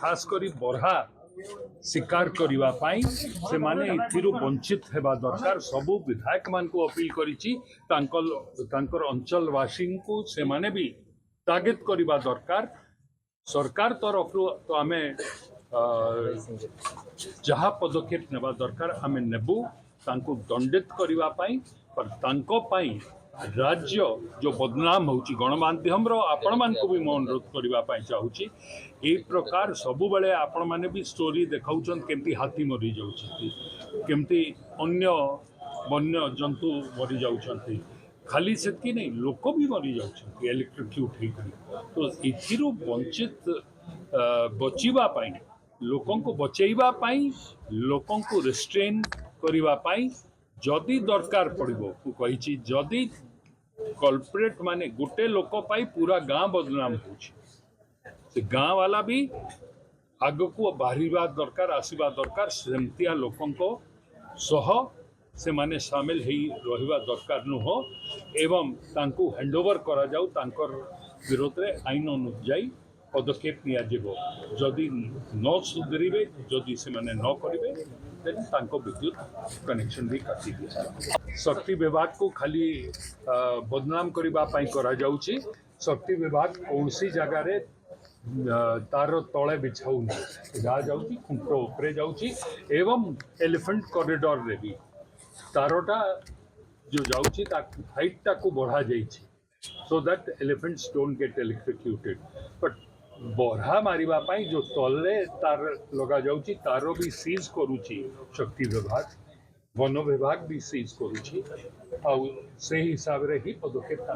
खास करी बरहा शिकार करने से माने इथिरु वंचित हेबा दरकार। सबू विधायक मान को अपील करिछि तांकर अंचलवासी को से माने भी तागिद करने दरकार। सरकार तरफ तो आमे जहाँ पदक्षेप नेबा दरकार आमे नेबू तांको दंडित करने पर तांको पाई राज्य जो बदनाम होची गणमाध्यम आपण मान को भी मैं अनुरोध करने चाहूँगी ये प्रकार सबु बेले आपण माने भी स्टोरी देखाउछन केमती हाथी मरी जाउछथि केमती अन्य वन्य जंतु मरी जाउछथि खाली सेतकी नहीं लोक भी मरी जाउछथि इलेक्ट्रोक्यूट होकर। तो इथिरु वंचित बचिबा पाई लोकन को बचेइबा पाई लोकन को रेस्ट्रेन करिबा पाई जदि दरकार पड़िबो कहिछि जदि कल्प्रेट माने गोटे लोक पाई पूरा गाँ बदनाम होछि से गाँ वाला भी आग को बाहरिबा दरकार आसीबा दरकार सेमतिया लोकन को सह से माने शामिल ही रहिबा दरकार नुह एवं तांको हैंडओवर करा जाऊ तांकर विरोध रे आईन अनुଯାयी पदक्षेप निया जेबो जदि न सुधरिबे जदि से माने न करिबे देन तांको विद्युत कनेक्शन भी काटी दिया। शक्ति विभाग को खाली बदनाम करबा पाई करा जाउची। शक्ति विभाग कौनसी जगह रे तार तले बिछाऊनी जा जाउची खुंट उपरे जाउची एवं एलिफेंट कॉरिडोर रे भी तारोटा जो जाउची ता हाइट ता को बढ़ा जाइछि so that elephants don't get electrocuted. But बरहा मारिबा पाई जो तले तार लगा जाउची तारो भी सीज करूची शक्ति विभाग वन विभाग भी सीज करूची आ से हिसाब रे ही पदक्षेप